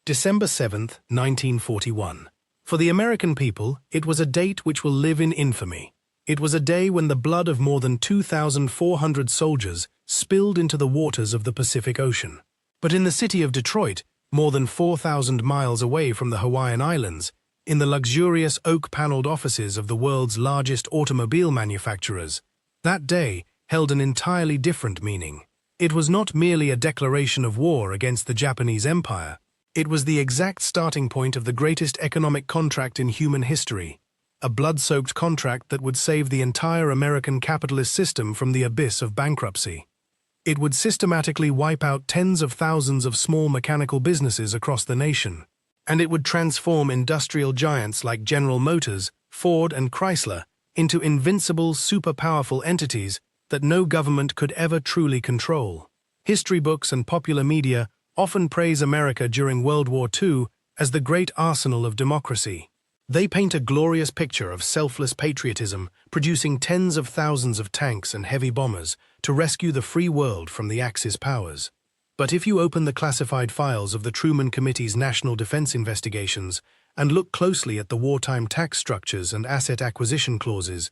December 7, 1941. For the American people, it was a date which will live in infamy. It was a day when the blood of more than 2,400 soldiers spilled into the waters of the Pacific Ocean. But in the city of Detroit, more than 4,000 miles away from the Hawaiian Islands, in the luxurious oak-paneled offices of the world's largest automobile manufacturers, that day held an entirely different meaning. It was not merely a declaration of war against the Japanese Empire. It was the exact starting point of the greatest economic contract in human history, a blood-soaked contract that would save the entire American capitalist system from the abyss of bankruptcy. It would systematically wipe out tens of thousands of small mechanical businesses across the nation, and it would transform industrial giants like General Motors, Ford, and Chrysler into invincible, super-powerful entities that no government could ever truly control. History books and popular media often praise America during World War II as the great arsenal of democracy. They paint a glorious picture of selfless patriotism, producing tens of thousands of tanks and heavy bombers to rescue the free world from the Axis powers. But if you open the classified files of the Truman Committee's National Defense Investigations and look closely at the wartime tax structures and asset acquisition clauses,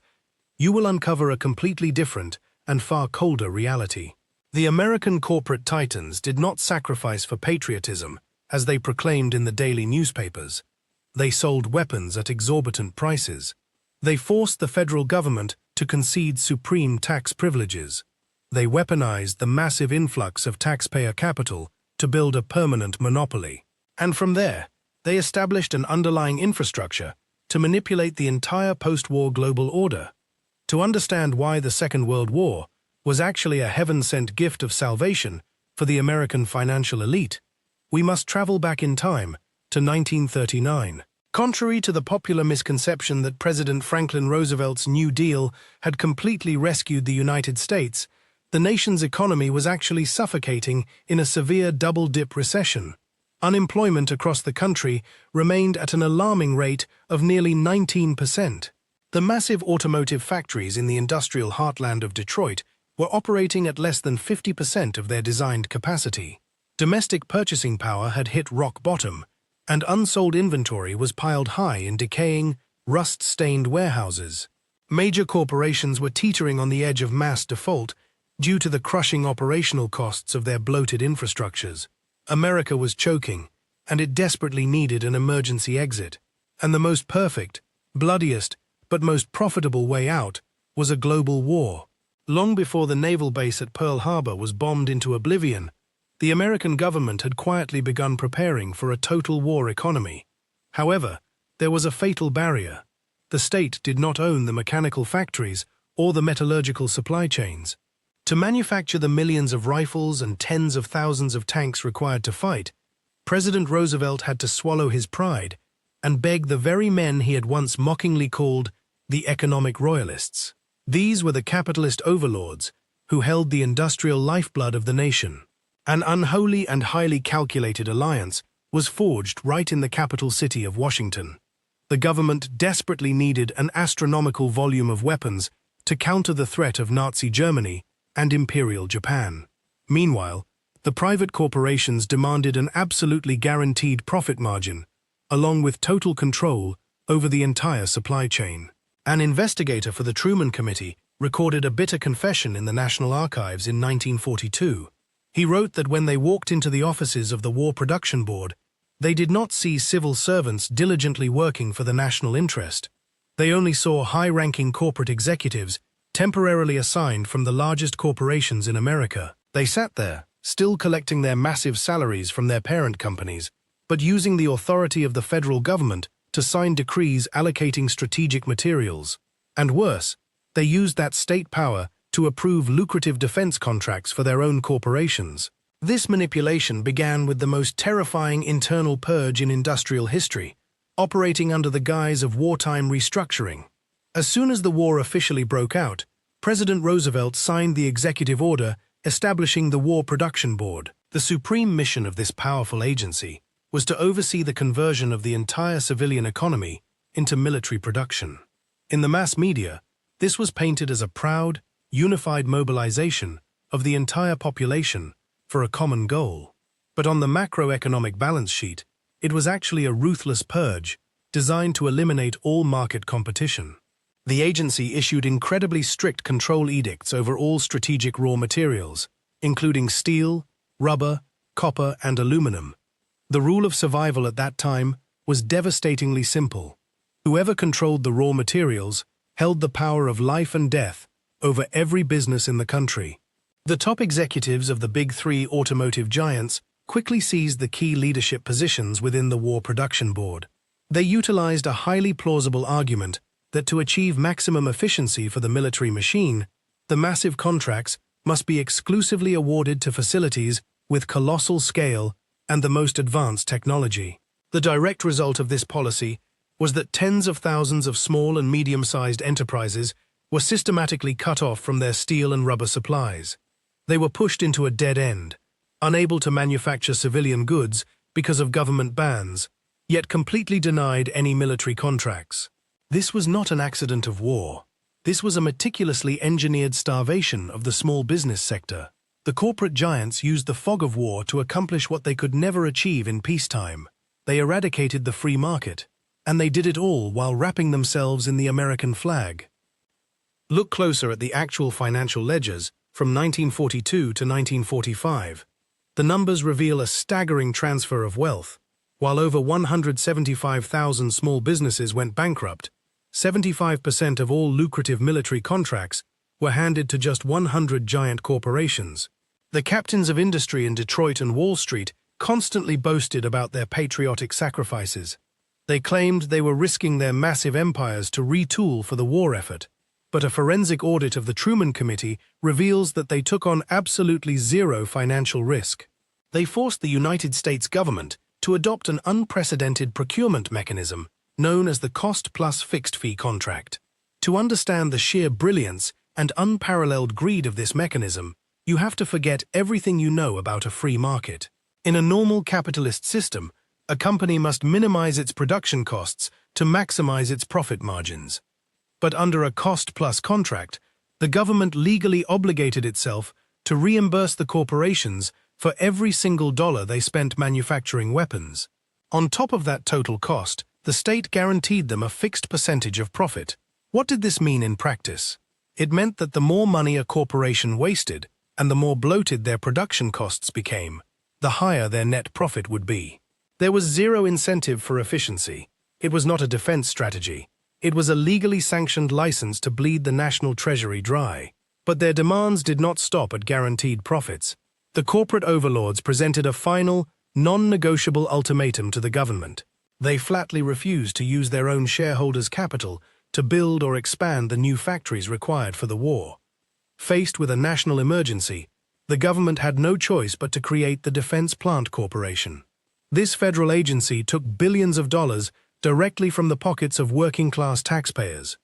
you will uncover a completely different and far colder reality. The American corporate titans did not sacrifice for patriotism, as they proclaimed in the daily newspapers. They sold weapons at exorbitant prices. They forced the federal government to concede supreme tax privileges. They weaponized the massive influx of taxpayer capital to build a permanent monopoly. And from there, they established an underlying infrastructure to manipulate the entire post-war global order. To understand why the Second World War was actually a heaven-sent gift of salvation for the American financial elite, we must travel back in time to 1939. Contrary to the popular misconception that President Franklin Roosevelt's New Deal had completely rescued the United States, the nation's economy was actually suffocating in a severe double-dip recession. Unemployment across the country remained at an alarming rate of nearly 19%. The massive automotive factories in the industrial heartland of Detroit were operating at less than 50% of their designed capacity. Domestic purchasing power had hit rock bottom, and unsold inventory was piled high in decaying, rust-stained warehouses. Major corporations were teetering on the edge of mass default due to the crushing operational costs of their bloated infrastructures. America was choking, and it desperately needed an emergency exit. And the most perfect, bloodiest, but most profitable way out was a global war. Long before the naval base at Pearl Harbor was bombed into oblivion, the American government had quietly begun preparing for a total war economy. However, there was a fatal barrier. The state did not own the mechanical factories or the metallurgical supply chains. To manufacture the millions of rifles and tens of thousands of tanks required to fight, President Roosevelt had to swallow his pride and beg the very men he had once mockingly called the economic royalists. These were the capitalist overlords who held the industrial lifeblood of the nation. An unholy and highly calculated alliance was forged right in the capital city of Washington. The government desperately needed an astronomical volume of weapons to counter the threat of Nazi Germany and Imperial Japan. Meanwhile, the private corporations demanded an absolutely guaranteed profit margin, along with total control over the entire supply chain. An investigator for the Truman Committee recorded a bitter confession in the National Archives in 1942. He wrote that when they walked into the offices of the War Production Board, they did not see civil servants diligently working for the national interest. They only saw high-ranking corporate executives temporarily assigned from the largest corporations in America. They sat there, still collecting their massive salaries from their parent companies, but using the authority of the federal government to sign decrees allocating strategic materials. And worse, they used that state power to approve lucrative defense contracts for their own corporations. This manipulation began with the most terrifying internal purge in industrial history, operating under the guise of wartime restructuring. As soon as the war officially broke out, President Roosevelt signed the executive order establishing the War Production Board. The supreme mission of this powerful agency was to oversee the conversion of the entire civilian economy into military production. In the mass media, this was painted as a proud, unified mobilization of the entire population for a common goal. But on the macroeconomic balance sheet, It was actually a ruthless purge, designed to eliminate all market competition. The agency issued incredibly strict control edicts over all strategic raw materials, including steel, rubber, copper, and aluminum. The rule of survival at that time was devastatingly simple. Whoever controlled the raw materials held the power of life and death over every business in the country. The top executives of the big three automotive giants quickly seized the key leadership positions within the War Production Board. They utilized a highly plausible argument that to achieve maximum efficiency for the military machine, the massive contracts must be exclusively awarded to facilities with colossal scale and the most advanced technology. The direct result of this policy was that tens of thousands of small and medium-sized enterprises were systematically cut off from their steel and rubber supplies. They were pushed into a dead end, unable to manufacture civilian goods because of government bans, yet completely denied any military contracts. This was not an accident of war. This was a meticulously engineered starvation of the small business sector. The corporate giants used the fog of war to accomplish what they could never achieve in peacetime. They eradicated the free market, and they did it all while wrapping themselves in the American flag. Look closer at the actual financial ledgers from 1942 to 1945. The numbers reveal a staggering transfer of wealth. While over 175,000 small businesses went bankrupt, 75% of all lucrative military contracts were handed to just 100 giant corporations. The captains of industry in Detroit and Wall Street constantly boasted about their patriotic sacrifices. They claimed they were risking their massive empires to retool for the war effort, but a forensic audit of the Truman Committee reveals that they took on absolutely zero financial risk. They forced the United States government to adopt an unprecedented procurement mechanism known as the cost-plus-fixed-fee contract. To understand the sheer brilliance and unparalleled greed of this mechanism, you have to forget everything you know about a free market. In a normal capitalist system, a company must minimize its production costs to maximize its profit margins. But under a cost-plus contract, the government legally obligated itself to reimburse the corporations for every single dollar they spent manufacturing weapons. On top of that total cost, the state guaranteed them a fixed percentage of profit. What did this mean in practice? It meant that the more money a corporation wasted, and the more bloated their production costs became, the higher their net profit would be. There was zero incentive for efficiency. It was not a defense strategy. It was a legally sanctioned license to bleed the national treasury dry. But their demands did not stop at guaranteed profits. The corporate overlords presented a final, non-negotiable ultimatum to the government. They flatly refused to use their own shareholders' capital to build or expand the new factories required for the war. Faced with a national emergency, the government had no choice but to create the Defense Plant Corporation. This federal agency took billions of dollars directly from the pockets of working-class taxpayers.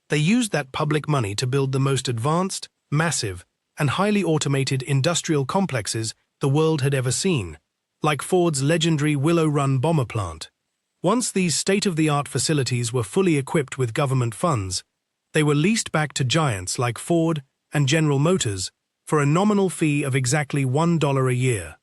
They used that public money to build the most advanced, massive, and highly automated industrial complexes the world had ever seen, like Ford's legendary Willow Run bomber plant. Once these state-of-the-art facilities were fully equipped with government funds, they were leased back to giants like Ford and General Motors for a nominal fee of exactly $1 a year.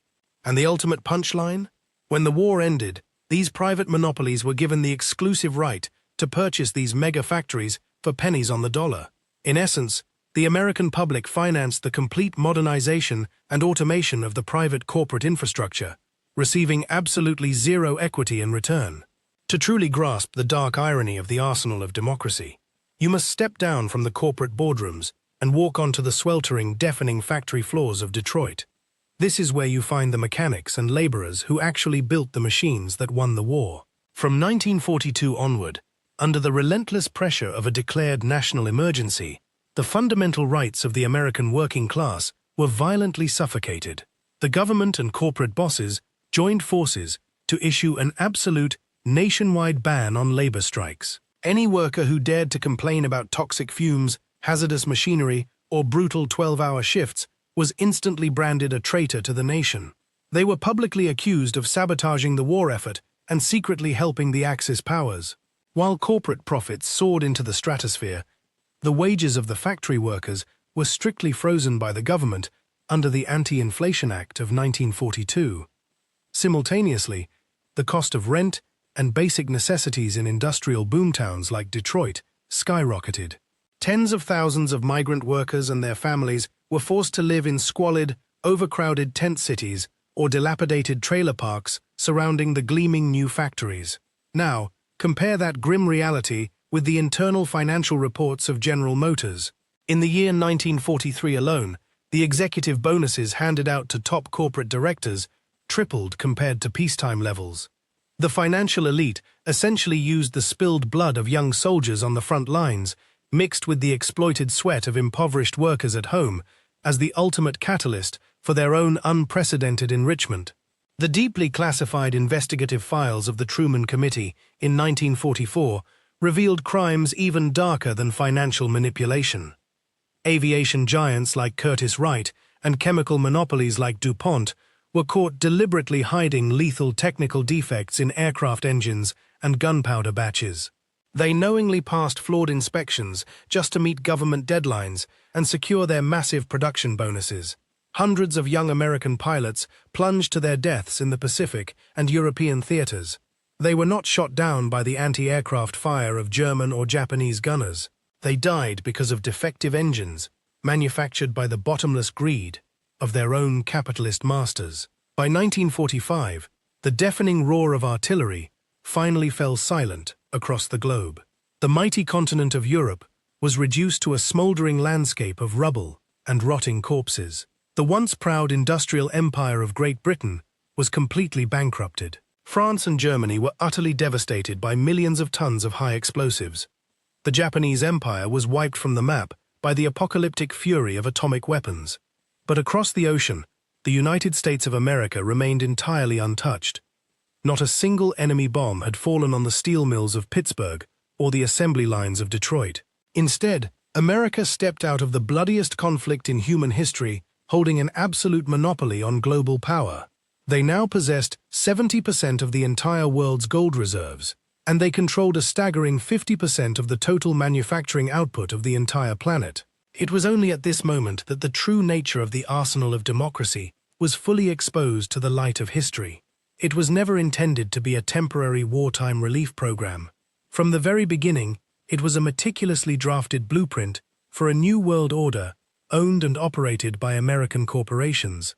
And the ultimate punchline? When the war ended, these private monopolies were given the exclusive right to purchase these mega factories for pennies on the dollar. In essence, the American public financed the complete modernization and automation of the private corporate infrastructure, receiving absolutely zero equity in return. To truly grasp the dark irony of the arsenal of democracy, you must step down from the corporate boardrooms and walk onto the sweltering, deafening factory floors of Detroit. This is where you find the mechanics and laborers who actually built the machines that won the war. From 1942 onward, under the relentless pressure of a declared national emergency, the fundamental rights of the American working class were violently suffocated. The government and corporate bosses joined forces to issue an absolute, nationwide ban on labor strikes. Any worker who dared to complain about toxic fumes, hazardous machinery, or brutal 12-hour shifts was instantly branded a traitor to the nation. They were publicly accused of sabotaging the war effort and secretly helping the Axis powers. While corporate profits soared into the stratosphere, the wages of the factory workers were strictly frozen by the government under the Anti-Inflation Act of 1942. Simultaneously, the cost of rent and basic necessities in industrial boomtowns like Detroit skyrocketed. Tens of thousands of migrant workers and their families were forced to live in squalid, overcrowded tent cities or dilapidated trailer parks surrounding the gleaming new factories. Now, compare that grim reality with the internal financial reports of General Motors. In the year 1943 alone, the executive bonuses handed out to top corporate directors tripled compared to peacetime levels. The financial elite essentially used the spilled blood of young soldiers on the front lines, mixed with the exploited sweat of impoverished workers at home, as the ultimate catalyst for their own unprecedented enrichment. The deeply classified investigative files of the Truman Committee in 1944 revealed crimes even darker than financial manipulation. Aviation giants like Curtiss Wright and chemical monopolies like DuPont were caught deliberately hiding lethal technical defects in aircraft engines and gunpowder batches. They knowingly passed flawed inspections just to meet government deadlines and secure their massive production bonuses. Hundreds of young American pilots plunged to their deaths in the Pacific and European theaters. They were not shot down by the anti-aircraft fire of German or Japanese gunners. They died because of defective engines, manufactured by the bottomless greed of their own capitalist masters. By 1945, the deafening roar of artillery finally fell silent across the globe. The mighty continent of Europe was reduced to a smoldering landscape of rubble and rotting corpses. The once proud industrial empire of Great Britain was completely bankrupted. France and Germany were utterly devastated by millions of tons of high explosives. The Japanese empire was wiped from the map by the apocalyptic fury of atomic weapons. But across the ocean, the United States of America remained entirely untouched. Not a single enemy bomb had fallen on the steel mills of Pittsburgh or the assembly lines of Detroit. Instead, America stepped out of the bloodiest conflict in human history, holding an absolute monopoly on global power. They now possessed 70% of the entire world's gold reserves, and they controlled a staggering 50% of the total manufacturing output of the entire planet. It was only at this moment that the true nature of the arsenal of democracy was fully exposed to the light of history. It was never intended to be a temporary wartime relief program. From the very beginning, it was a meticulously drafted blueprint for a new world order owned and operated by American corporations.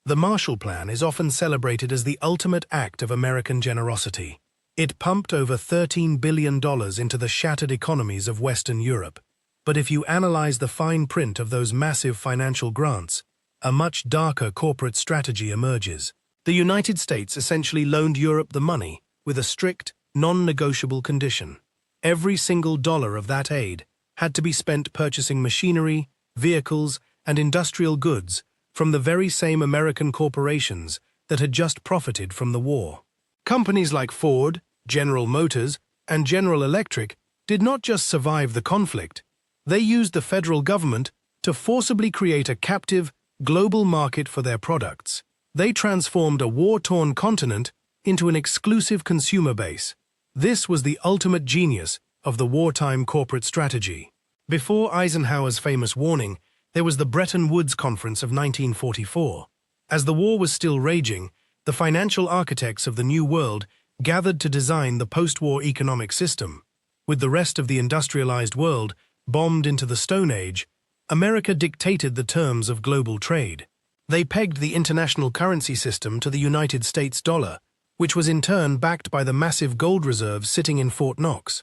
The Marshall Plan is often celebrated as the ultimate act of American generosity. It pumped over $13 billion into the shattered economies of Western Europe. But if you analyze the fine print of those massive financial grants, a much darker corporate strategy emerges. The United States essentially loaned Europe the money with a strict, non-negotiable condition. Every single dollar of that aid had to be spent purchasing machinery, vehicles, and industrial goods from the very same American corporations that had just profited from the war. Companies like Ford, General Motors, and General Electric did not just survive the conflict. They used the federal government to forcibly create a captive, global market for their products. They transformed a war-torn continent into an exclusive consumer base. This was the ultimate genius of the wartime corporate strategy. Before Eisenhower's famous warning, there was the Bretton Woods Conference of 1944. As the war was still raging, the financial architects of the New World gathered to design the post-war economic system. With the rest of the industrialized world bombed into the Stone Age, America dictated the terms of global trade. They pegged the international currency system to the United States dollar, which was in turn backed by the massive gold reserves sitting in Fort Knox.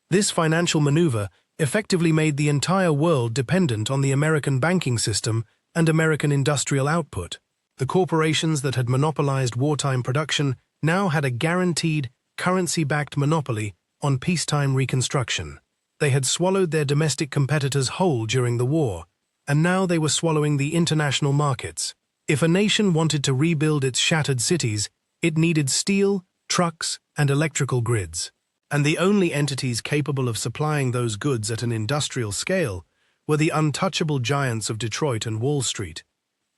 This financial maneuver effectively made the entire world dependent on the American banking system and American industrial output. The corporations that had monopolized wartime production now had a guaranteed, currency-backed monopoly on peacetime reconstruction. They had swallowed their domestic competitors whole during the war, and now they were swallowing the international markets. If a nation wanted to rebuild its shattered cities, it needed steel, trucks, and electrical grids. And the only entities capable of supplying those goods at an industrial scale were the untouchable giants of Detroit and Wall Street.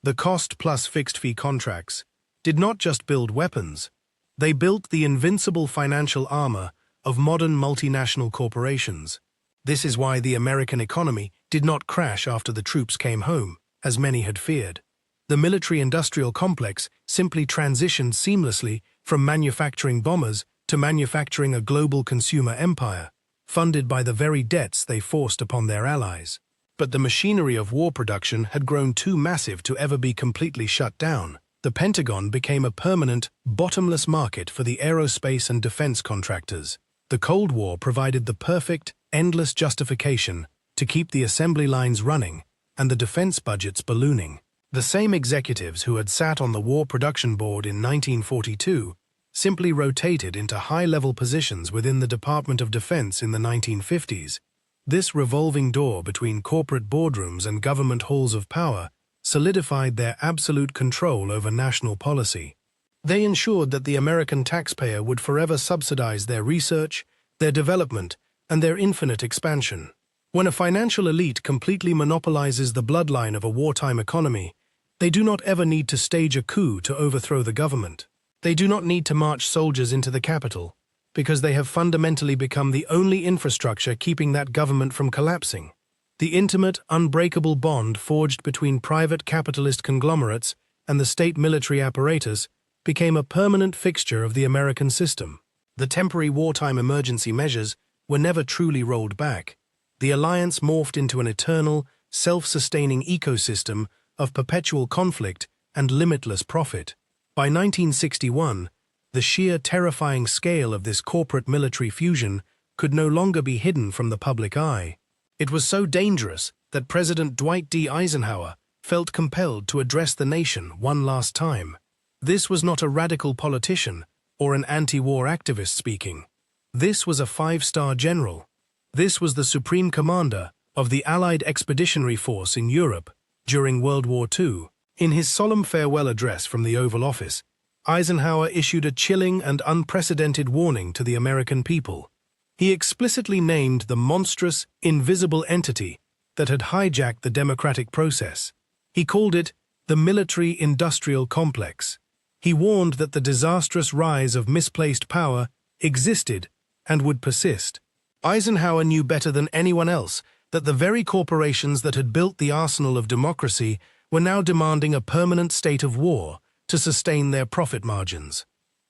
The cost-plus fixed-fee contracts did not just build weapons, they built the invincible financial armor of modern multinational corporations. This is why the American economy did not crash after the troops came home, as many had feared. The military-industrial complex simply transitioned seamlessly from manufacturing bombers to manufacturing a global consumer empire, funded by the very debts they forced upon their allies. But the machinery of war production had grown too massive to ever be completely shut down. The Pentagon became a permanent, bottomless market for the aerospace and defense contractors. The Cold War provided the perfect, endless justification to keep the assembly lines running and the defense budgets ballooning. The same executives who had sat on the War Production Board in 1942 simply rotated into high-level positions within the Department of Defense in the 1950s. This revolving door between corporate boardrooms and government halls of power solidified their absolute control over national policy. They ensured that the American taxpayer would forever subsidize their research, their development, and their infinite expansion. When a financial elite completely monopolizes the bloodline of a wartime economy, they do not ever need to stage a coup to overthrow the government. They do not need to march soldiers into the capital, because they have fundamentally become the only infrastructure keeping that government from collapsing. The intimate, unbreakable bond forged between private capitalist conglomerates and the state military apparatus became a permanent fixture of the American system. The temporary wartime emergency measures were never truly rolled back. The alliance morphed into an eternal, self-sustaining ecosystem of perpetual conflict and limitless profit. By 1961, the sheer terrifying scale of this corporate military fusion could no longer be hidden from the public eye. It was so dangerous that President Dwight D. Eisenhower felt compelled to address the nation one last time. This was not a radical politician or an anti-war activist speaking. This was a five-star general. This was the supreme commander of the Allied Expeditionary Force in Europe during World War II. In his solemn farewell address from the Oval Office, Eisenhower issued a chilling and unprecedented warning to the American people. He explicitly named the monstrous, invisible entity that had hijacked the democratic process. He called it the military-industrial complex. He warned that the disastrous rise of misplaced power existed and would persist. Eisenhower knew better than anyone else that the very corporations that had built the arsenal of democracy were now demanding a permanent state of war to sustain their profit margins.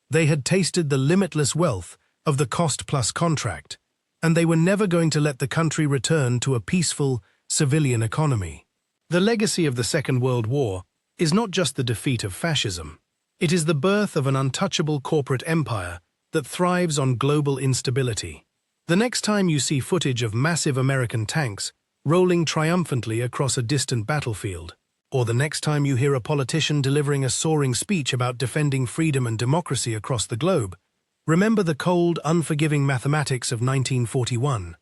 They had tasted the limitless wealth of the cost-plus contract, and they were never going to let the country return to a peaceful, civilian economy. The legacy of the Second World War is not just the defeat of fascism. It is the birth of an untouchable corporate empire that thrives on global instability. The next time you see footage of massive American tanks rolling triumphantly across a distant battlefield, or the next time you hear a politician delivering a soaring speech about defending freedom and democracy across the globe, remember the cold, unforgiving mathematics of 1941.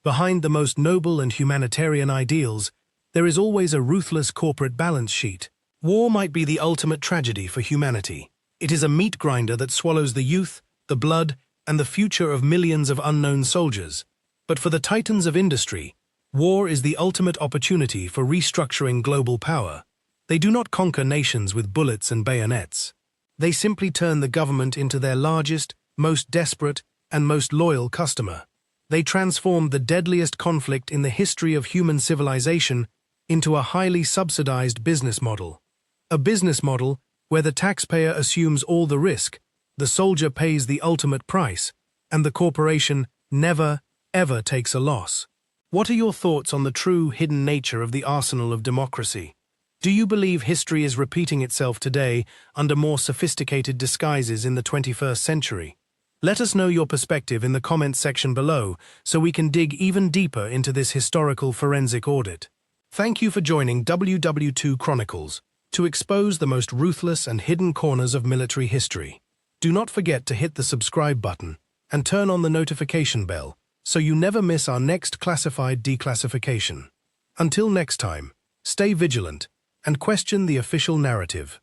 Behind the most noble and humanitarian ideals, there is always a ruthless corporate balance sheet. War might be the ultimate tragedy for humanity. It is a meat grinder that swallows the youth, the blood, and the future of millions of unknown soldiers. But for the titans of industry, war is the ultimate opportunity for restructuring global power. They do not conquer nations with bullets and bayonets. They simply turn the government into their largest, most desperate, and most loyal customer. They transform the deadliest conflict in the history of human civilization into a highly subsidized business model. A business model where the taxpayer assumes all the risk, the soldier pays the ultimate price, and the corporation never, ever takes a loss. What are your thoughts on the true hidden nature of the arsenal of democracy? Do you believe history is repeating itself today under more sophisticated disguises in the 21st century? Let us know your perspective in the comments section below so we can dig even deeper into this historical forensic audit. Thank you for joining WW2 Chronicles to expose the most ruthless and hidden corners of military history. Do not forget to hit the subscribe button and turn on the notification bell so you never miss our next classified declassification. Until next time, stay vigilant and question the official narrative.